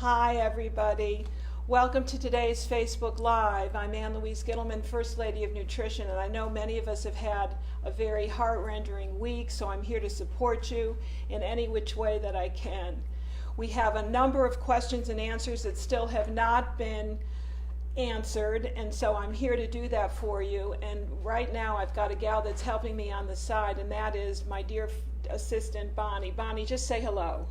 Hi everybody. Welcome to today's Facebook Live. I'm Louise Gittleman, First Lady of Nutrition, and I know many of us have had a very heart-rending week, so I'm here to support you in any which way that I can. We have a number of questions and answers that still have not been answered, and so I'm here to do that for you. And right now I've got a gal that's helping me on the side, and that is my dear assistant Bonnie. Bonnie, just say hello.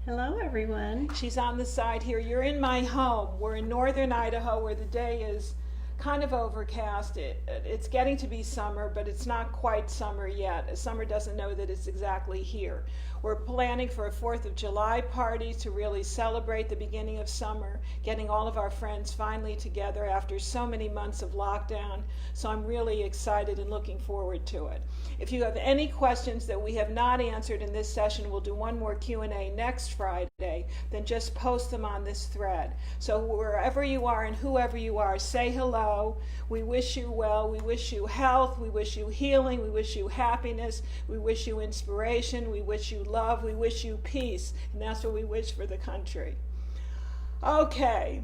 Hello, everyone. She's on the side here. You're in my home. We're in northern Idaho where the day is kind of overcast. It's getting to be summer, but it's not quite summer yet. Summer doesn't know that it's exactly here. We're planning for a 4th of July party to really celebrate the beginning of summer, getting all of our friends finally together after so many months of lockdown. So I'm really excited and looking forward to it. If you have any questions that we have not answered in this session, we'll do one more Q&A next Friday, then just post them on this thread. So wherever you are and whoever you are, say hello. We wish you well. We wish you health. We wish you healing. We wish you happiness. We wish you inspiration. We wish you love. We wish you peace. And that's what we wish for the country. Okay.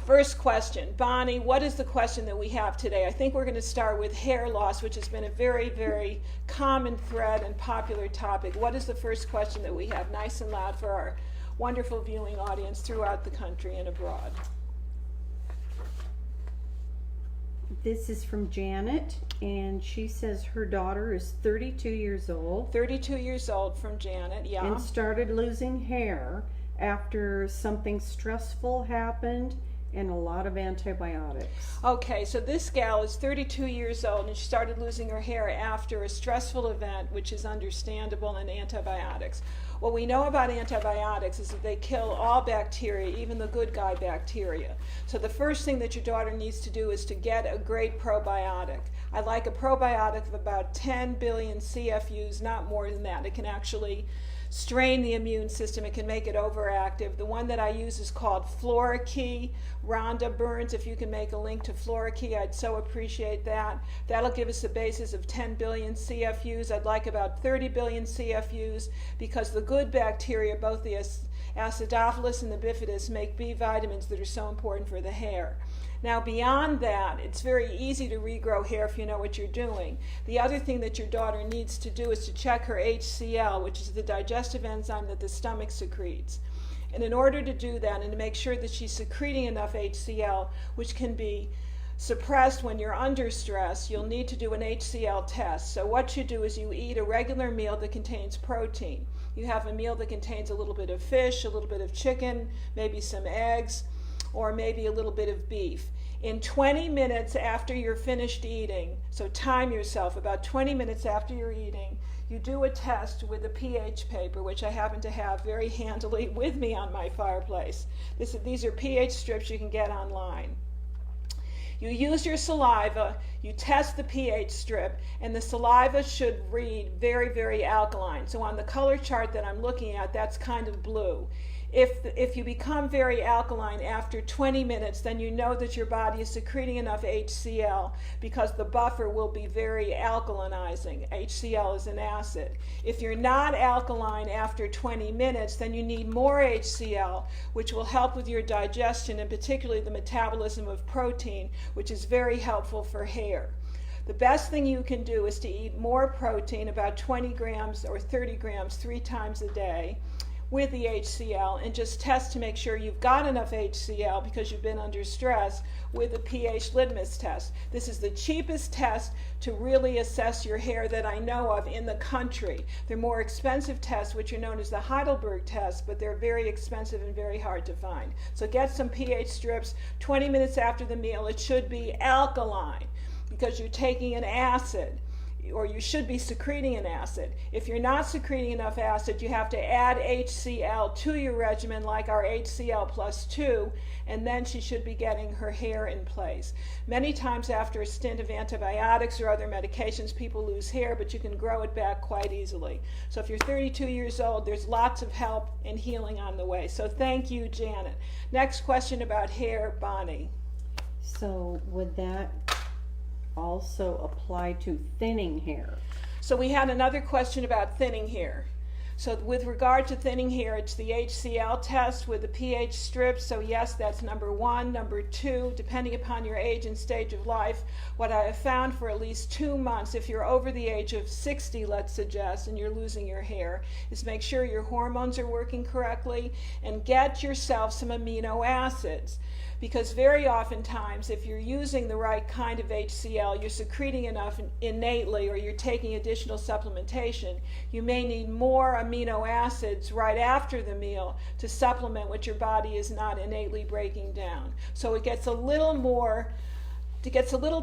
First question. Bonnie, what is the question that we have today? I think we're going to start with hair loss, which has been a very, very common thread and popular topic. What is the first question that we have? Nice and loud for our wonderful viewing audience throughout the country and abroad. This is from Janet, and she says her daughter is 32 years old. 32 years old from Janet, yeah. And started losing hair after something stressful happened and a lot of antibiotics. Okay, so this gal is 32 years old and she started losing her hair after a stressful event, which is understandable, in antibiotics. What we know about antibiotics is that they kill all bacteria, even the good guy bacteria. So the first thing that your daughter needs to do is to get a great probiotic. I like a probiotic of about 10 billion CFUs, not more than that. It can actually strain the immune system. It can make it overactive. The one that I use is called Flora-Key. Rhonda Burns, if you can make a link to Flora-Key, I'd so appreciate that. That'll give us a basis of 10 billion CFUs. I'd like about 30 billion CFUs because the good bacteria, both the Acidophilus and the Bifidus, make B vitamins that are so important for the hair. Now, beyond that, it's very easy to regrow hair if you know what you're doing. The other thing that your daughter needs to do is to check her HCl, which is the digestive enzyme that the stomach secretes. And in order to do that and to make sure that she's secreting enough HCl, which can be suppressed when you're under stress, you'll need to do an HCl test. So what you do is you eat a regular meal that contains protein. You have a meal that contains a little bit of fish, a little bit of chicken, maybe some eggs, or maybe a little bit of beef. In 20 minutes after you're finished eating, so time yourself, about 20 minutes after you're eating, you do a test with a pH paper, which I happen to have very handily with me on my fireplace. These are pH strips you can get online. You use your saliva, you test the pH strip, and the saliva should read very, very alkaline. So on the color chart that I'm looking at, that's kind of blue. If you become very alkaline after 20 minutes, then you know that your body is secreting enough HCl because the buffer will be very alkalinizing. HCl is an acid. If you're not alkaline after 20 minutes, then you need more HCl, which will help with your digestion and particularly the metabolism of protein, which is very helpful for hair. The best thing you can do is to eat more protein, about 20 grams or 30 grams 3 times a day, with the HCl, and just test to make sure you've got enough HCl because you've been under stress with a pH litmus test. This is the cheapest test to really assess your hair that I know of in the country. There are more expensive tests, which are known as the Heidelberg test, but they're very expensive and very hard to find. So get some pH strips 20 minutes after the meal. It should be alkaline because you're taking an acid, or you should be secreting an acid. If you're not secreting enough acid, you have to add HCl to your regimen, like our HCl plus 2, and then she should be getting her hair in place. Many times after a stint of antibiotics or other medications, people lose hair, but you can grow it back quite easily. So if you're 32 years old, there's lots of help and healing on the way. So thank you, Janet. Next question about hair, Bonnie. So would that also apply to thinning hair? So we had another question about thinning hair. So with regard to thinning hair, it's the HCl test with the pH strips. So yes, that's number one. Number two, depending upon your age and stage of life, what I have found for at least 2 months, if you're over the age of 60, let's suggest, and you're losing your hair, is make sure your hormones are working correctly and get yourself some amino acids. Because very oftentimes, if you're using the right kind of HCl, you're secreting enough innately, or you're taking additional supplementation, you may need more amino acids right after the meal to supplement what your body is not innately breaking down. So it gets a little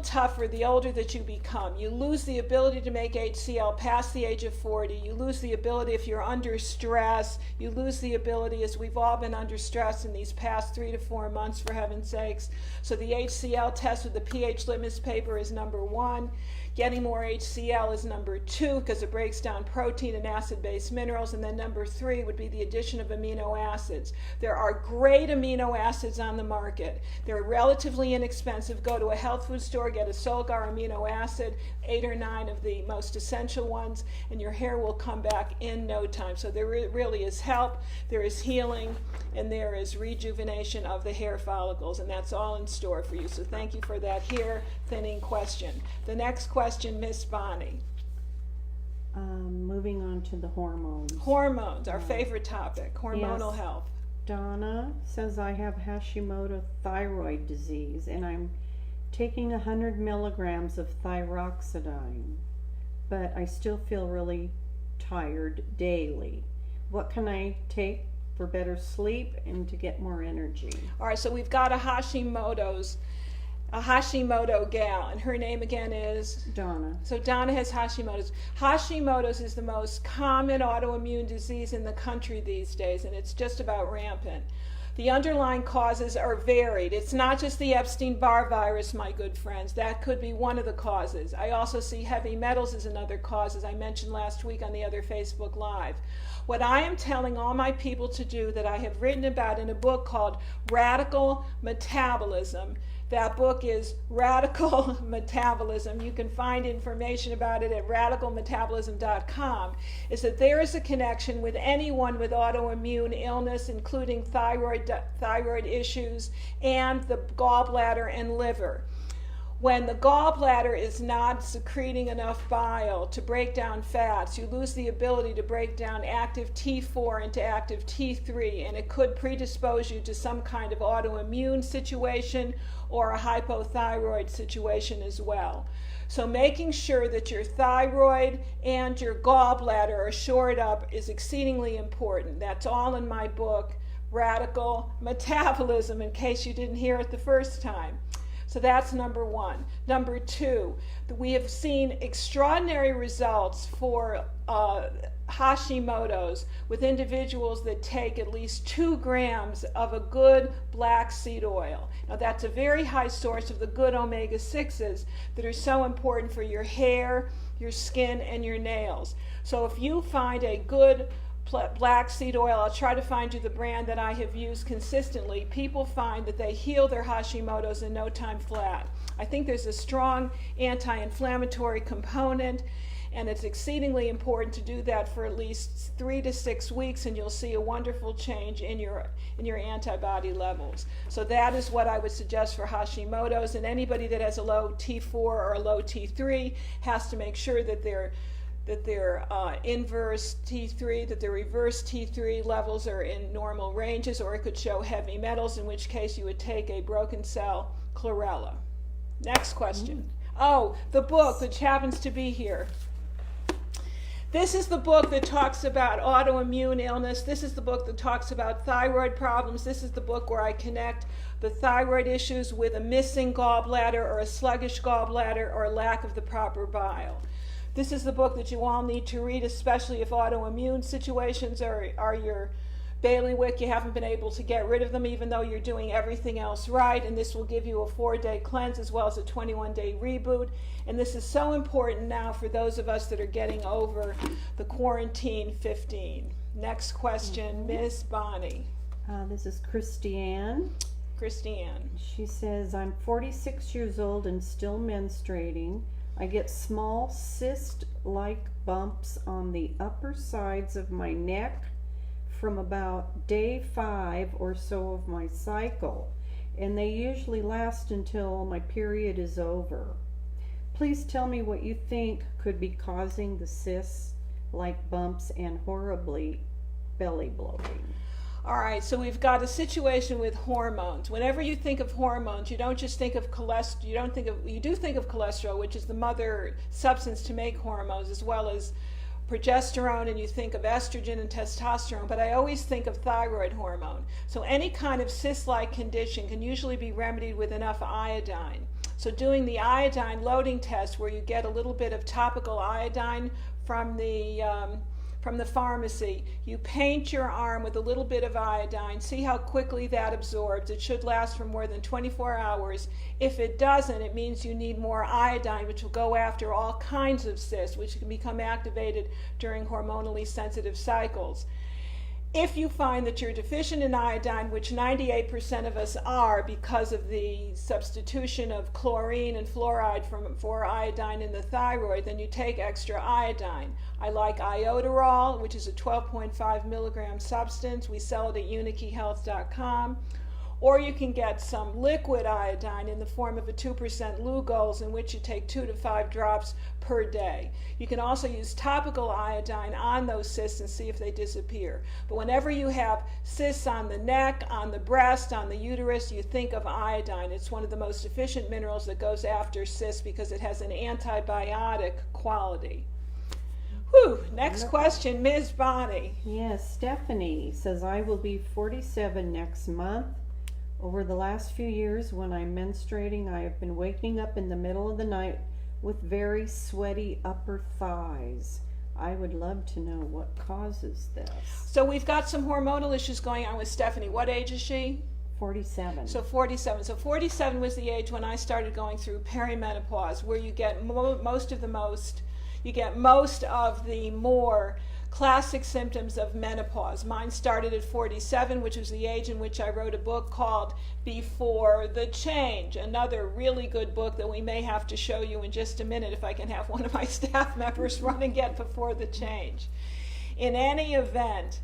tougher the older that you become. You lose the ability to make HCl past the age of 40. You lose the ability if you're under stress. You lose the ability, as we've all been under stress in these past 3 to 4 months, for heaven's sakes. So the HCl test with the pH litmus paper is number one. Getting more HCl is number two, because it breaks down protein and acid-based minerals. And then number three would be the addition of amino acids. There are great amino acids on the market. They're relatively inexpensive. Go to a health food store, get a Solgar amino acid, 8 or 9 of the most essential ones, and your hair will come back in no time. So there really is help, there is healing, and there is rejuvenation of the hair follicles, and that's all in store for you. So thank you for that hair thinning question. The next question, Miss Bonnie. Moving on to the hormones. Hormones, our favorite topic, hormonal Yes. health. Donna says, I have Hashimoto thyroid disease and I'm taking 100 milligrams of thyroxidine, but I still feel really tired daily. What can I take for better sleep and to get more energy? All right, so we've got a Hashimoto gal, and her name again is? Donna. So Donna has Hashimoto's. Hashimoto's is the most common autoimmune disease in the country these days, and it's just about rampant. The underlying causes are varied. It's not just the Epstein-Barr virus, my good friends. That could be one of the causes. I also see heavy metals as another cause, as I mentioned last week on the other Facebook Live. What I am telling all my people to do, that I have written about in a book called Radical Metabolism. That book is Radical Metabolism. You can find information about it at radicalmetabolism.com. Is that there is a connection with anyone with autoimmune illness, including thyroid issues and the gallbladder and liver. When the gallbladder is not secreting enough bile to break down fats, you lose the ability to break down active T4 into active T3, and it could predispose you to some kind of autoimmune situation or a hypothyroid situation as well. So making sure that your thyroid and your gallbladder are shored up is exceedingly important. That's all in my book, Radical Metabolism, in case you didn't hear it the first time. So that's number one. Number two, we have seen extraordinary results for Hashimoto's with individuals that take at least 2 grams of a good black seed oil. Now that's a very high source of the good omega-6s that are so important for your hair, your skin, and your nails. So if you find a good black seed oil, I'll try to find you the brand that I have used consistently. People find that they heal their Hashimoto's in no time flat. I think there's a strong anti-inflammatory component, and it's exceedingly important to do that for at least 3 to 6 weeks, and you'll see a wonderful change in your antibody levels. So that is what I would suggest for Hashimoto's, and anybody that has a low T4 or a low T3 has to make sure that their inverse T3, that their reverse T3 levels are in normal ranges, or it could show heavy metals, in which case you would take a broken cell chlorella. Next question. Oh, the book, which happens to be here. This is the book that talks about autoimmune illness. This is the book that talks about thyroid problems. This is the book where I connect the thyroid issues with a missing gallbladder or a sluggish gallbladder or a lack of the proper bile. This is the book that you all need to read, especially if autoimmune situations are your bailiwick. You haven't been able to get rid of them even though you're doing everything else right. And this will give you a 4-day cleanse as well as a 21-day reboot. And this is so important now for those of us that are getting over the quarantine 15. Next question, Miss Bonnie. This is Christiane. Christiane. She says, I'm 46 years old and still menstruating. I get small cyst-like bumps on the upper sides of my neck from about day 5 or so of my cycle, and they usually last until my period is over. Please tell me what you think could be causing the cysts-like bumps and horribly belly bloating. All right, so we've got a situation with hormones. Whenever you think of hormones, you don't just think of cholesterol. You do think of cholesterol, which is the mother substance to make hormones, as well as progesterone, and you think of estrogen and testosterone, but I always think of thyroid hormone. So any kind of cyst-like condition can usually be remedied with enough iodine. So doing the iodine loading test, where you get a little bit of topical iodine from the pharmacy, you paint your arm with a little bit of iodine, see how quickly that absorbs. It should last for more than 24 hours. If it doesn't, it means you need more iodine, which will go after all kinds of cysts, which can become activated during hormonally sensitive cycles. If you find that you're deficient in iodine, which 98% of us are because of the substitution of chlorine and fluoride for iodine in the thyroid, then you take extra iodine. I like iodoral, which is a 12.5 milligram substance. We sell it at unikihealth.com. Or you can get some liquid iodine in the form of a 2% Lugol's, in which you take 2 to 5 drops per day. You can also use topical iodine on those cysts and see if they disappear. But whenever you have cysts on the neck, on the breast, on the uterus, you think of iodine. It's one of the most efficient minerals that goes after cysts because it has an antibiotic quality. Whew, next question, Ms. Bonnie. Yes, Stephanie says, I will be 47 next month. Over the last few years, when I'm menstruating, I have been waking up in the middle of the night with very sweaty upper thighs. I would love to know what causes this. So we've got some hormonal issues going on with Stephanie. What age is she? 47. So 47. So 47 was the age when I started going through perimenopause, where you get most of the more classic symptoms of menopause. Mine started at 47, which was the age in which I wrote a book called Before the Change, another really good book that we may have to show you in just a minute if I can have one of my staff members run and get Before the Change. In any event,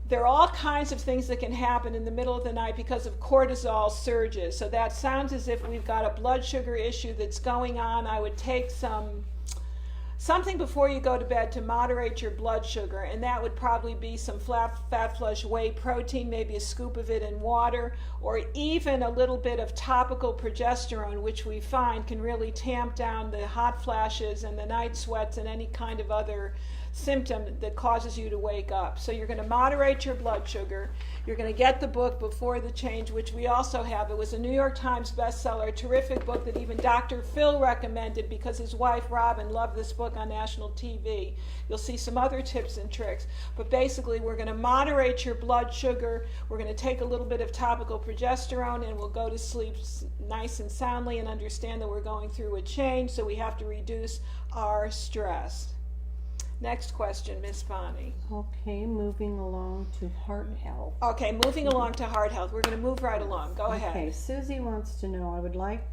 there are all kinds of things that can happen in the middle of the night because of cortisol surges. So that sounds as if we've got a blood sugar issue that's going on. I would take something before you go to bed to moderate your blood sugar, and that would probably be some fat flush whey protein, maybe a scoop of it in water, or even a little bit of topical progesterone, which we find can really tamp down the hot flashes and the night sweats and any kind of other symptom that causes you to wake up. So you're going to moderate your blood sugar. You're going to get the book Before the Change, which we also have. It was a New York Times bestseller, a terrific book that even Dr. Phil recommended because his wife Robin loved this book on national TV. You'll see some other tips and tricks. But basically, we're going to moderate your blood sugar. We're going to take a little bit of topical progesterone, and we'll go to sleep nice and soundly and understand that we're going through a change, so we have to reduce our stress. Next question, Miss Bonnie. Okay, moving along to heart health. Okay, moving along to heart health. We're going to move right along. Go ahead. Okay, Susie wants to know, I would like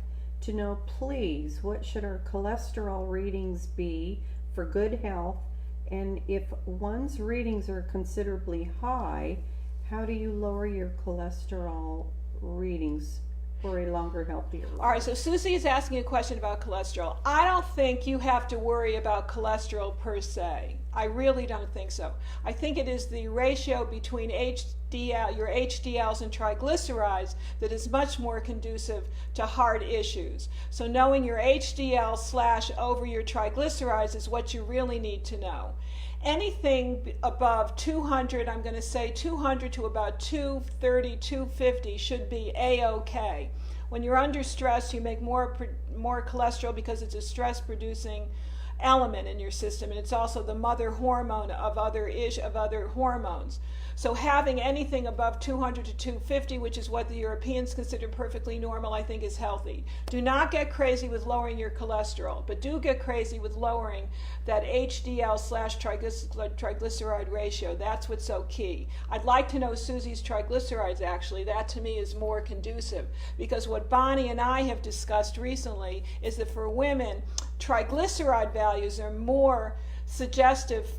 to know, please, what should our cholesterol readings be for good health? And if one's readings are considerably high, how do you lower your cholesterol readings for a longer, healthier life? All right, so Susie is asking a question about cholesterol. I don't think you have to worry about cholesterol per se. I really don't think so. I think it is the ratio between your HDLs and triglycerides that is much more conducive to heart issues. So knowing your HDL / over your triglycerides is what you really need to know. Anything above 200, I'm going to say 200 to about 230, 250 should be A-OK. When you're under stress, you make more cholesterol because it's a stress-producing element in your system, and it's also the mother hormone of other hormones. So having anything above 200 to 250, which is what the Europeans consider perfectly normal, I think is healthy. Do not get crazy with lowering your cholesterol, but do get crazy with lowering that HDL / triglyceride ratio. That's what's so key. I'd like to know Susie's triglycerides, actually. That to me is more conducive, because what Bonnie and I have discussed recently is that for women, Triglyceride values are more suggestive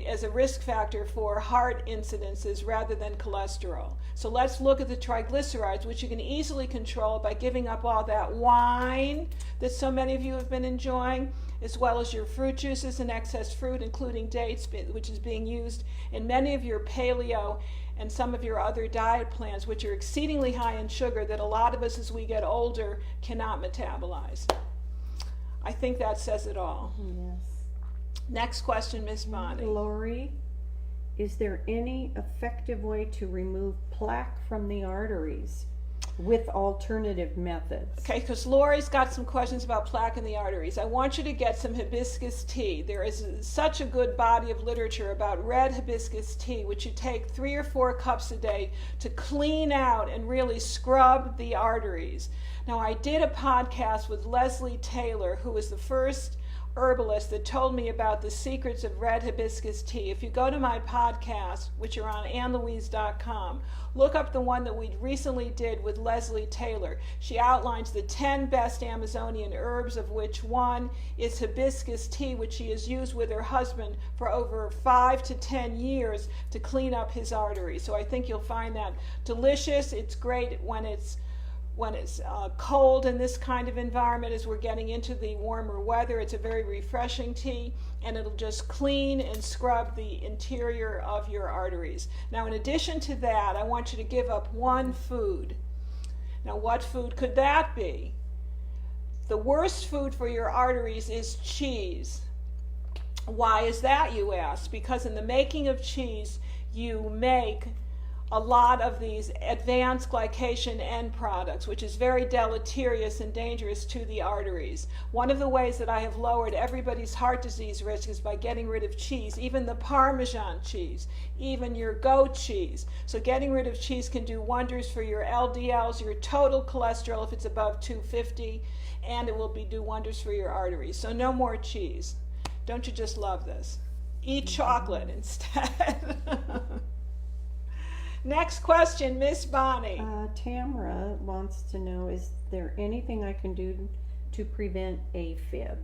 as a risk factor for heart incidences rather than cholesterol. So let's look at the triglycerides, which you can easily control by giving up all that wine that so many of you have been enjoying, as well as your fruit juices and excess fruit, including dates, which is being used in many of your paleo and some of your other diet plans, which are exceedingly high in sugar that a lot of us as we get older cannot metabolize. I think that says it all. Yes. Next question, Miss Bonnie. Lori, is there any effective way to remove plaque from the arteries with alternative methods? Okay, because Lori's got some questions about plaque in the arteries. I want you to get some hibiscus tea. There is such a good body of literature about red hibiscus tea, which you take 3 or 4 cups a day to clean out and really scrub the arteries. Now, I did a podcast with Leslie Taylor, who was the first herbalist that told me about the secrets of red hibiscus tea. If you go to my podcast, which are on AnnLouise.com, look up the one that we recently did with Leslie Taylor. She outlines the 10 best Amazonian herbs, of which one is hibiscus tea, which she has used with her husband for over 5 to 10 years to clean up his arteries. So I think you'll find that delicious. It's great when it's cold in this kind of environment as we're getting into the warmer weather. It's a very refreshing tea, and it'll just clean and scrub the interior of your arteries. Now, in addition to that, I want you to give up one food. Now, what food could that be? The worst food for your arteries is cheese. Why is that, you ask? Because in the making of cheese, you make a lot of these advanced glycation end products, which is very deleterious and dangerous to the arteries. One of the ways that I have lowered everybody's heart disease risk is by getting rid of cheese, even the Parmesan cheese, even your goat cheese. So getting rid of cheese can do wonders for your LDLs, your total cholesterol if it's above 250, and it will do wonders for your arteries. So no more cheese. Don't you just love this? Eat chocolate instead. Next question, Miss Bonnie. Tamara wants to know, is there anything I can do to prevent Afib?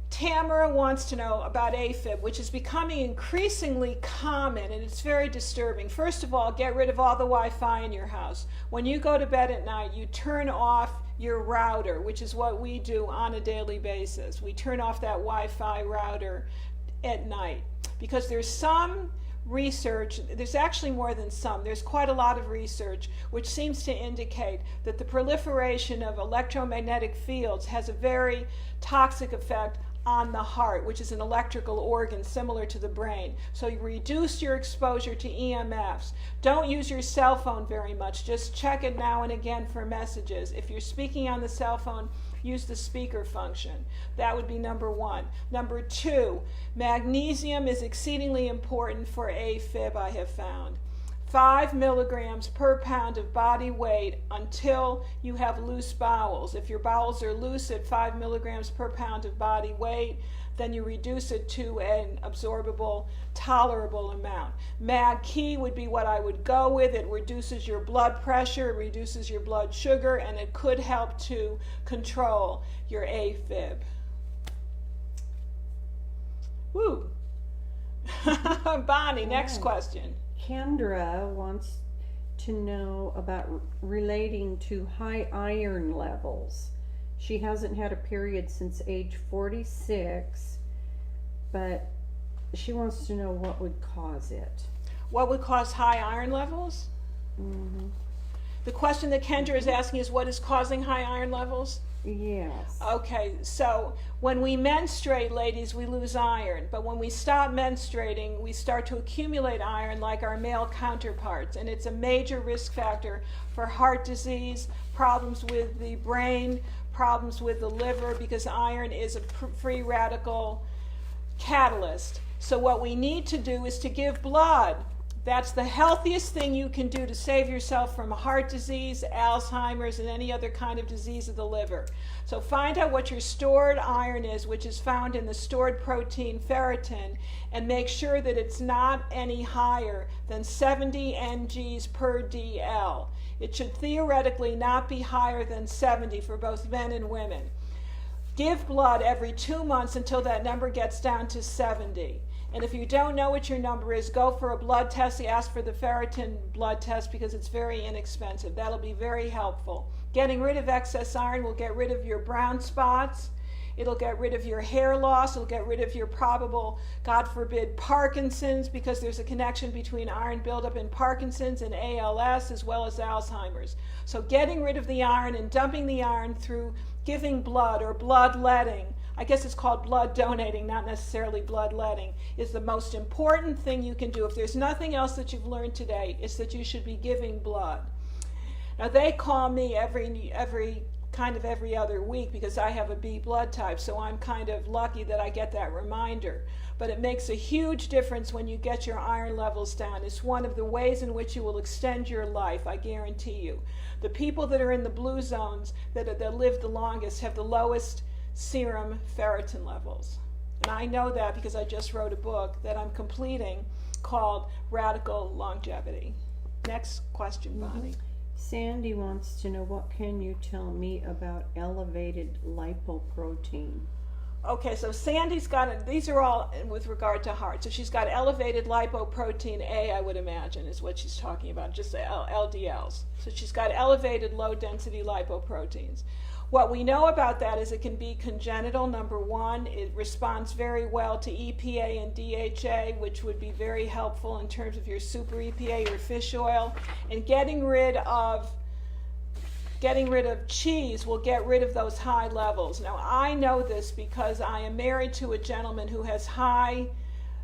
Tamara wants to know about Afib, which is becoming increasingly common, and it's very disturbing. First of all, get rid of all the Wi-Fi in your house. When you go to bed at night, you turn off your router, which is what we do on a daily basis. We turn off that Wi-Fi router at night because there's some research, there's actually more than some, there's quite a lot of research which seems to indicate that the proliferation of electromagnetic fields has a very toxic effect on the heart, which is an electrical organ similar to the brain. So you reduce your exposure to EMFs. Don't use your cell phone very much. Just check it now and again for messages. If you're speaking on the cell phone, use the speaker function. That would be number 1. Number 2, magnesium is exceedingly important for Afib, I have found. 5 milligrams per pound of body weight until you have loose bowels. If your bowels are loose at 5 milligrams per pound of body weight, then you reduce it to an absorbable, tolerable amount. Mag-Key would be what I would go with. It reduces your blood pressure, it reduces your blood sugar, and it could help to control your Afib. Woo! Bonnie, next question. Kendra wants to know about relating to high iron levels. She hasn't had a period since age 46, but she wants to know what would cause it. What would cause high iron levels? Mm-hmm. The question that Kendra is asking is what is causing high iron levels? Yes. Okay, so when we menstruate, ladies, we lose iron. But when we stop menstruating, we start to accumulate iron like our male counterparts. And it's a major risk factor for heart disease, problems with the brain, problems with the liver, because iron is a free radical catalyst. So what we need to do is to give blood. That's the healthiest thing you can do to save yourself from heart disease, Alzheimer's, and any other kind of disease of the liver. So find out what your stored iron is, which is found in the stored protein ferritin, and make sure that it's not any higher than 70 mgs per DL. It should theoretically not be higher than 70 for both men and women. Give blood every 2 months until that number gets down to 70. And if you don't know what your number is, go for a blood test. Ask for the ferritin blood test because it's very inexpensive. That'll be very helpful. Getting rid of excess iron will get rid of your brown spots. It'll get rid of your hair loss. It'll get rid of your probable, God forbid, Parkinson's, because there's a connection between iron buildup in Parkinson's and ALS as well as Alzheimer's. So getting rid of the iron and dumping the iron through giving blood or bloodletting, I guess it's called blood donating, not necessarily bloodletting, is the most important thing you can do. If there's nothing else that you've learned today, it's that you should be giving blood. Now they call me every other week because I have a B blood type, so I'm kind of lucky that I get that reminder. But it makes a huge difference when you get your iron levels down. It's one of the ways in which you will extend your life, I guarantee you. The people that are in the blue zones that live the longest have the lowest serum ferritin levels. And I know that because I just wrote a book that I'm completing called Radical Longevity. Next question, Bonnie. Sandy wants to know, what can you tell me about elevated lipoprotein? Okay, so Sandy's got, these are all with regard to heart. So she's got elevated lipoprotein A, I would imagine, is what she's talking about, just LDLs. So she's got elevated low-density lipoproteins. What we know about that is it can be congenital, number one. It responds very well to EPA and DHA, which would be very helpful in terms of your super EPA or fish oil. And getting rid of cheese will get rid of those high levels. Now, I know this because I am married to a gentleman who has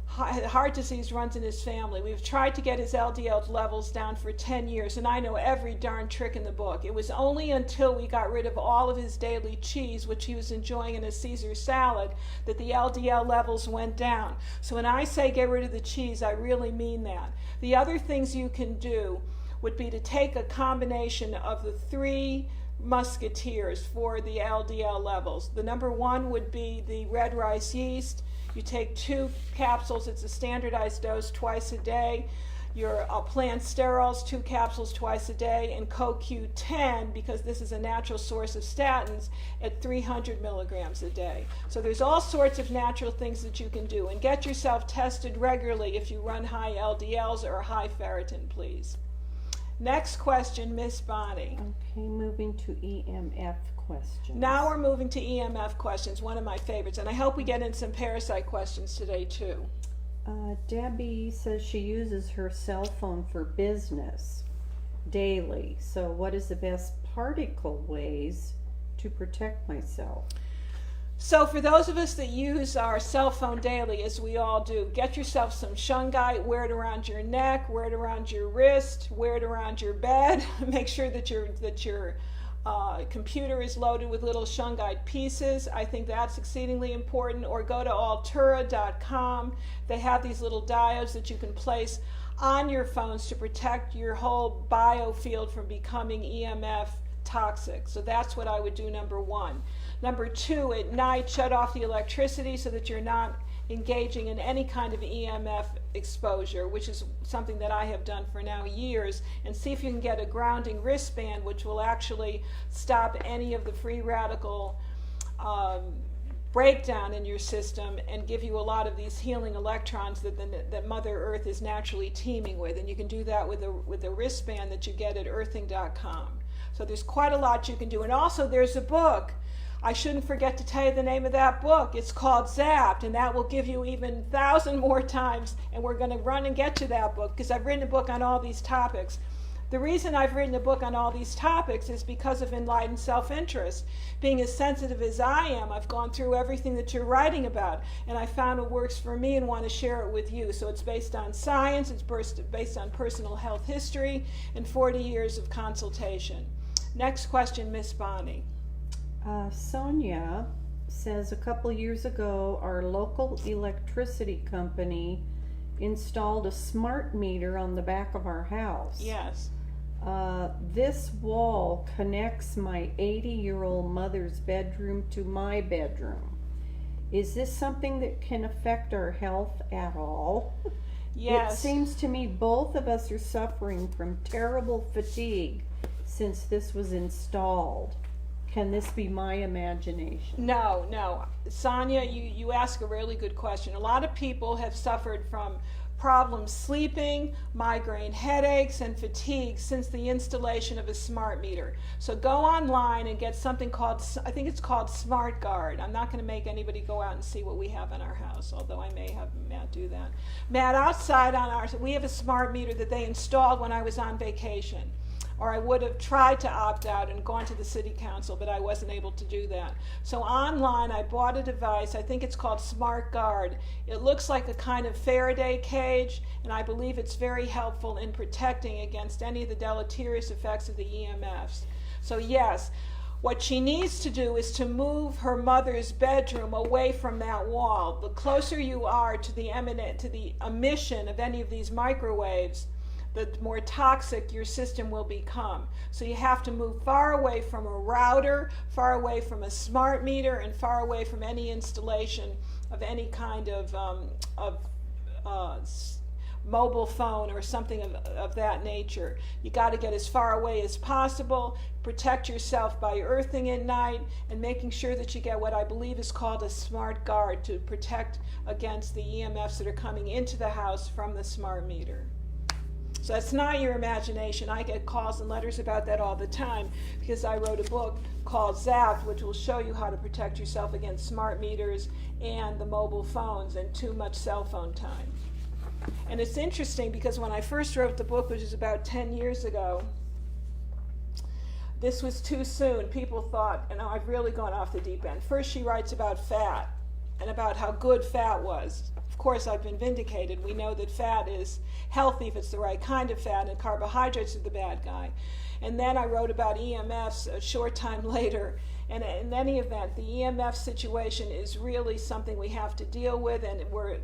heart disease runs in his family. We've tried to get his LDL levels down for 10 years, and I know every darn trick in the book. It was only until we got rid of all of his daily cheese, which he was enjoying in a Caesar salad, that the LDL levels went down. So when I say get rid of the cheese, I really mean that. The other things you can do would be to take a combination of the 3 musketeers for the LDL levels. The number one would be the red rice yeast. You take 2 capsules, it's a standardized dose twice a day. Your plant sterols, 2 capsules twice a day, and CoQ10, because this is a natural source of statins, at 300 milligrams a day. So there's all sorts of natural things that you can do. And get yourself tested regularly if you run high LDLs or high ferritin, please. Next question, Miss Bonnie. Okay, moving to EMF questions. Now we're moving to EMF questions, one of my favorites, and I hope we get in some parasite questions today too. Debbie says she uses her cell phone for business daily. So what is the best particle ways to protect myself? So for those of us that use our cell phone daily, as we all do, get yourself some shungite, wear it around your neck, wear it around your wrist, wear it around your bed. Make sure that your computer is loaded with little shungite pieces. I think that's exceedingly important. Or go to altura.com. They have these little diodes that you can place on your phones to protect your whole biofield from becoming EMF toxic. So that's what I would do, number one. Number two, at night, shut off the electricity so that you're not engaging in any kind of EMF exposure, which is something that I have done for now years, and see if you can get a grounding wristband, which will actually stop any of the free radical breakdown in your system and give you a lot of these healing electrons that Mother Earth is naturally teeming with. And you can do that with a wristband that you get at earthing.com. So there's quite a lot you can do. And also there's a book. I shouldn't forget to tell you the name of that book. It's called Zapped, and that will give you even 1,000 more times. And we're going to run and get to that book because I've written a book on all these topics. The reason I've written a book on all these topics is because of enlightened self-interest. Being as sensitive as I am, I've gone through everything that you're writing about, and I found what works for me and want to share it with you. So it's based on science, it's based on personal health history, and 40 years of consultation. Next question, Miss Bonnie. Sonia says a couple years ago our local electricity company installed a smart meter on the back of our house. Yes. This wall connects my 80-year-old mother's bedroom to my bedroom. Is this something that can affect our health at all? Yes. It seems to me both of us are suffering from terrible fatigue since this was installed. Can this be my imagination? No, no. Sonia, you ask a really good question. A lot of people have suffered from problems sleeping, migraine headaches, and fatigue since the installation of a smart meter. So go online and get something called, I think it's called Smart Guard. I'm not going to make anybody go out and see what we have in our house, although I may have Matt do that. Matt, outside on ours, we have a smart meter that they installed when I was on vacation. Or I would have tried to opt out and gone to the city council, but I wasn't able to do that. So online, I bought a device, I think it's called Smart Guard. It looks like a kind of Faraday cage, and I believe it's very helpful in protecting against any of the deleterious effects of the EMFs. So yes, what she needs to do is to move her mother's bedroom away from that wall. The closer you are to the emission of any of these microwaves, the more toxic your system will become. So you have to move far away from a router, far away from a smart meter, and far away from any installation of any kind of mobile phone or something of that nature. You got to get as far away as possible, protect yourself by earthing at night, and making sure that you get what I believe is called a smart guard to protect against the EMFs that are coming into the house from the smart meter. So that's not your imagination. I get calls and letters about that all the time because I wrote a book called Zapped, which will show you how to protect yourself against smart meters and the mobile phones and too much cell phone time. And it's interesting because when I first wrote the book, which is about 10 years ago, this was too soon. People thought, I've really gone off the deep end. First she writes about fat and about how good fat was. Of course, I've been vindicated. We know that fat is healthy if it's the right kind of fat, and carbohydrates are the bad guy. And then I wrote about EMFs a short time later. And in any event, the EMF situation is really something we have to deal with, and we're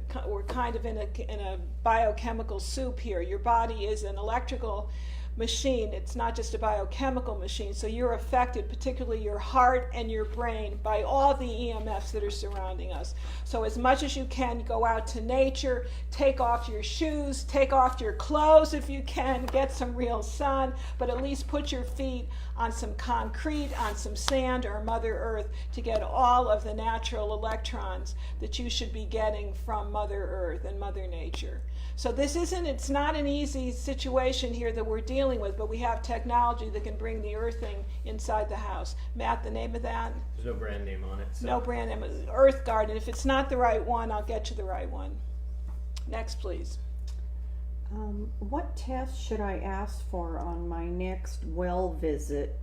kind of in a biochemical soup here. Your body is an electrical machine. It's not just a biochemical machine. So you're affected, particularly your heart and your brain, by all the EMFs that are surrounding us. So as much as you can, go out to nature, take off your shoes, take off your clothes if you can, get some real sun, but at least put your feet on some concrete, on some sand or Mother Earth to get all of the natural electrons that you should be getting from Mother Earth and Mother Nature. So it's not an easy situation here that we're dealing with, but we have technology that can bring the earthing inside the house. Matt, the name of that? There's no brand name on it. So. No brand name. Earth Guard, and if it's not the right one, I'll get you the right one. Next, please. What test should I ask for on my next well visit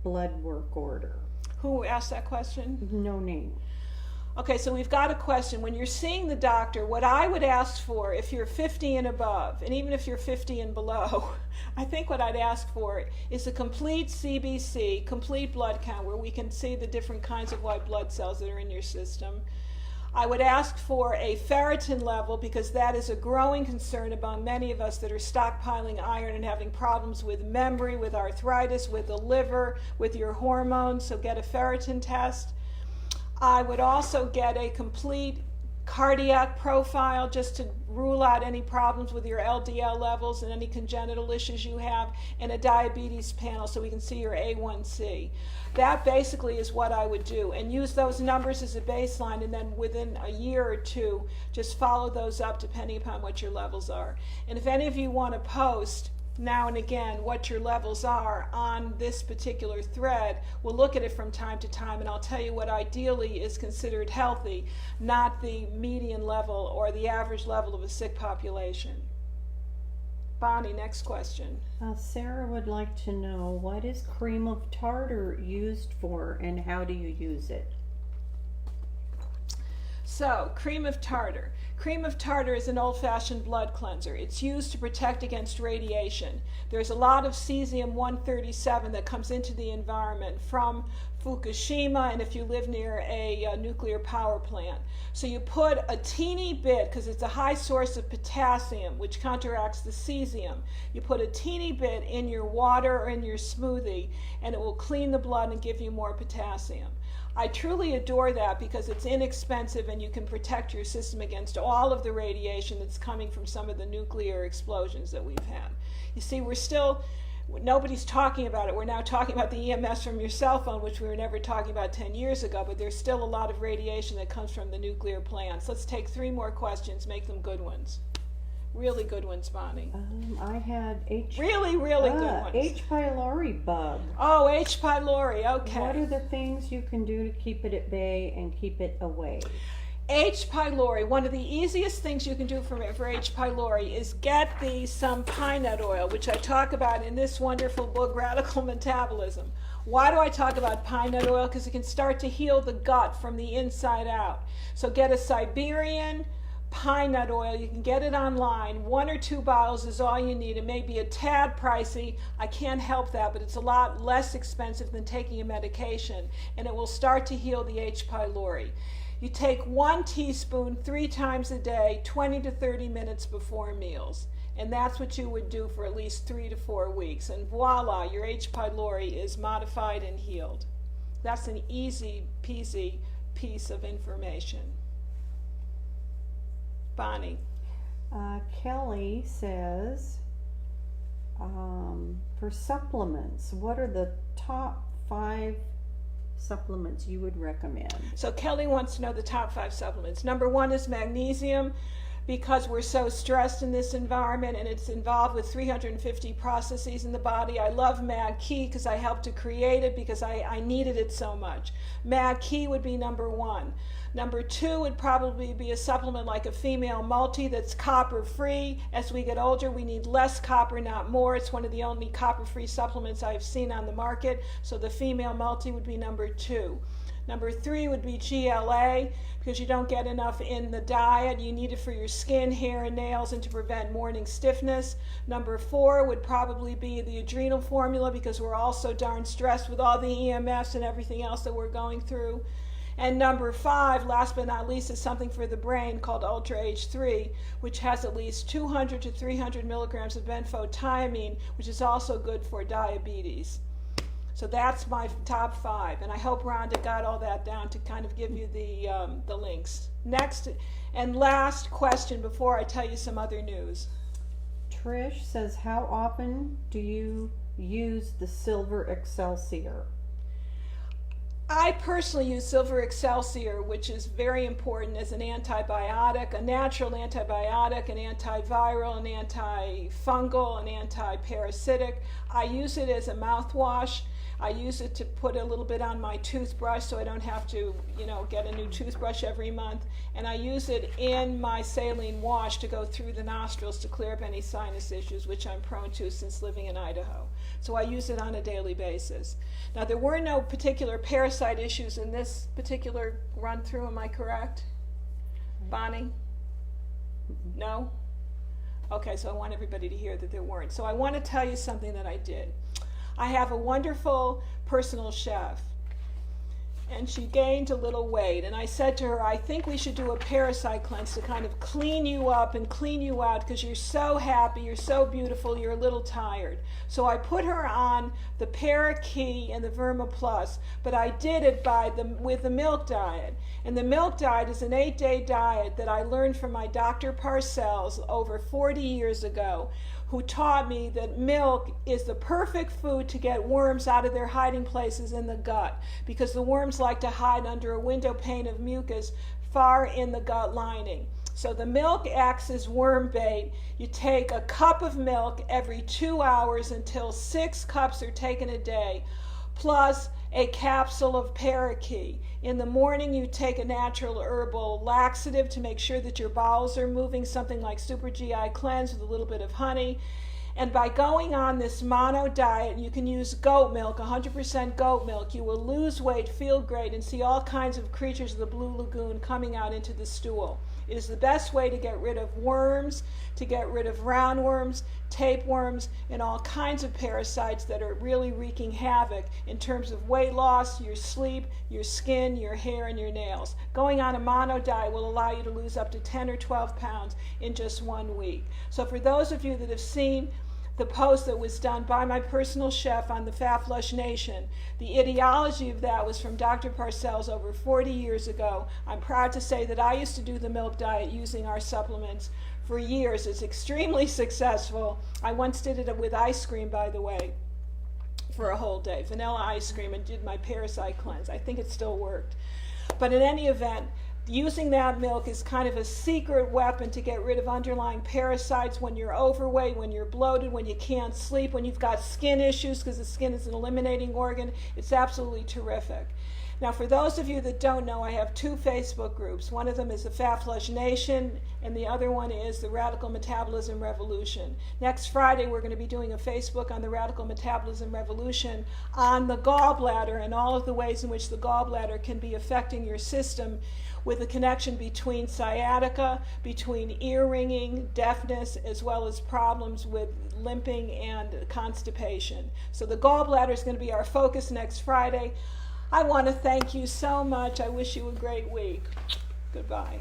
blood work order? Who asked that question? No name. Okay, so we've got a question. When you're seeing the doctor, what I would ask for, if you're 50 and above, and even if you're 50 and below, I think what I'd ask for is a complete CBC, complete blood count, where we can see the different kinds of white blood cells that are in your system. I would ask for a ferritin level, because that is a growing concern among many of us that are stockpiling iron and having problems with memory, with arthritis, with the liver, with your hormones, so get a ferritin test. I would also get a complete cardiac profile just to rule out any problems with your LDL levels and any congenital issues you have, and a diabetes panel so we can see your A1C. That basically is what I would do, and use those numbers as a baseline, and then within a year or two just follow those up depending upon what your levels are. And if any of you want to post now and again what your levels are on this particular thread, we'll look at it from time to time, and I'll tell you what ideally is considered healthy, not the median level or the average level of a sick population. Bonnie, next question. Sarah would like to know, what is cream of tartar used for, and how do you use it? So, cream of tartar. Cream of tartar is an old-fashioned blood cleanser. It's used to protect against radiation. There's a lot of cesium-137 that comes into the environment from Fukushima, and if you live near a nuclear power plant. So you put a teeny bit, because it's a high source of potassium, which counteracts the cesium. You put a teeny bit in your water or in your smoothie, and it will clean the blood and give you more potassium. I truly adore that because it's inexpensive and you can protect your system against all of the radiation that's coming from some of the nuclear explosions that we've had. You see, we're still Nobody's talking about it. We're now talking about the EMS from your cell phone, which we were never talking about 10 years ago, but there's still a lot of radiation that comes from the nuclear plants. Let's take 3 more questions, make them good ones. Really good ones, Bonnie. I had Really good ones. H. pylori bug. Oh, H. pylori, okay. What are the things you can do to keep it at bay and keep it away? H. pylori, one of the easiest things you can do for H. pylori is get some pine nut oil, which I talk about in this wonderful book, Radical Metabolism. Why do I talk about pine nut oil? Because it can start to heal the gut from the inside out. So get a Siberian pine nut oil. You can get it online. 1 or 2 bottles is all you need. It may be a tad pricey. I can't help that, but it's a lot less expensive than taking a medication, and it will start to heal the H. pylori. You take 1 teaspoon 3 times a day, 20 to 30 minutes before meals. And that's what you would do for at least 3 to 4 weeks. And voila, your H. pylori is modified and healed. That's an easy peasy piece of information. Bonnie. Kelly says, for supplements, what are the top 5 supplements you would recommend? So Kelly wants to know the top 5 supplements. Number 1 is magnesium, because we're so stressed in this environment and it's involved with 350 processes in the body. I love Mag Key because I helped to create it because I needed it so much. Mag Key would be number 1. Number 2 would probably be a supplement like a female multi that's copper free. As we get older, we need less copper, not more. It's one of the only copper free supplements I've seen on the market. So the female multi would be number 2. Number 3 would be GLA, because you don't get enough in the diet. You need it for your skin, hair, and nails, and to prevent morning stiffness. Number 4 would probably be the adrenal formula, because we're all so darn stressed with all the EMFs and everything else that we're going through. And number 5, last but not least, is something for the brain called Ultra H3, which has at least 200 to 300 milligrams of benfotiamine, which is also good for diabetes. So that's my top 5, and I hope Rhonda got all that down to kind of give you the links. Next and last question before I tell you some other news. Trish says, how often do you use the Silver Excelsior? I personally use Silver Excelsior, which is very important as an antibiotic, a natural antibiotic, an antiviral, an antifungal, an antiparasitic. I use it as a mouthwash. I use it to put a little bit on my toothbrush so I don't have to, get a new toothbrush every month. And I use it in my saline wash to go through the nostrils to clear up any sinus issues, which I'm prone to since living in Idaho. So I use it on a daily basis. Now, there were no particular parasite issues in this particular run-through, am I correct? Bonnie? No? Okay, so I want everybody to hear that there weren't. So I want to tell you something that I did. I have a wonderful personal chef, and she gained a little weight, and I said to her, I think we should do a parasite cleanse to kind of clean you up and clean you out because you're so happy, you're so beautiful, you're a little tired. So I put her on the Para-Key and the Verma Plus, but I did it with the milk diet. And the milk diet is an 8-day diet that I learned from my Dr. Parcells over 40 years ago, who taught me that milk is the perfect food to get worms out of their hiding places in the gut, because the worms like to hide under a window pane of mucus far in the gut lining. So the milk acts as worm bait. You take a cup of milk every 2 hours until 6 cups are taken a day, plus a capsule of Para-Key. In the morning, you take a natural herbal laxative to make sure that your bowels are moving, something like Super GI Cleanse with a little bit of honey. And by going on this mono diet, you can use goat milk, 100% goat milk. You will lose weight, feel great, and see all kinds of creatures of the Blue Lagoon coming out into the stool. It is the best way to get rid of worms, to get rid of roundworms, tapeworms, and all kinds of parasites that are really wreaking havoc in terms of weight loss, your sleep, your skin, your hair, and your nails. Going on a mono diet will allow you to lose up to 10 or 12 pounds in just 1 week. So for those of you that have seen the post that was done by my personal chef on the Fat Flush Nation, the ideology of that was from Dr. Parcells over 40 years ago. I'm proud to say that I used to do the milk diet using our supplements for years. It's extremely successful. I once did it with ice cream, by the way, for a whole day, vanilla ice cream, and did my parasite cleanse. I think it still worked. But in any event, using that milk is kind of a secret weapon to get rid of underlying parasites when you're overweight, when you're bloated, when you can't sleep, when you've got skin issues, because the skin is an eliminating organ. It's absolutely terrific. Now, for those of you that don't know, I have 2 Facebook groups. One of them is the Fat Flush Nation, and the other one is the Radical Metabolism Revolution. Next Friday, we're going to be doing a Facebook on the Radical Metabolism Revolution on the gallbladder and all of the ways in which the gallbladder can be affecting your system, with a connection between sciatica, between ear ringing, deafness, as well as problems with limping and constipation. So the gallbladder is going to be our focus next Friday. I want to thank you so much. I wish you a great week. Goodbye.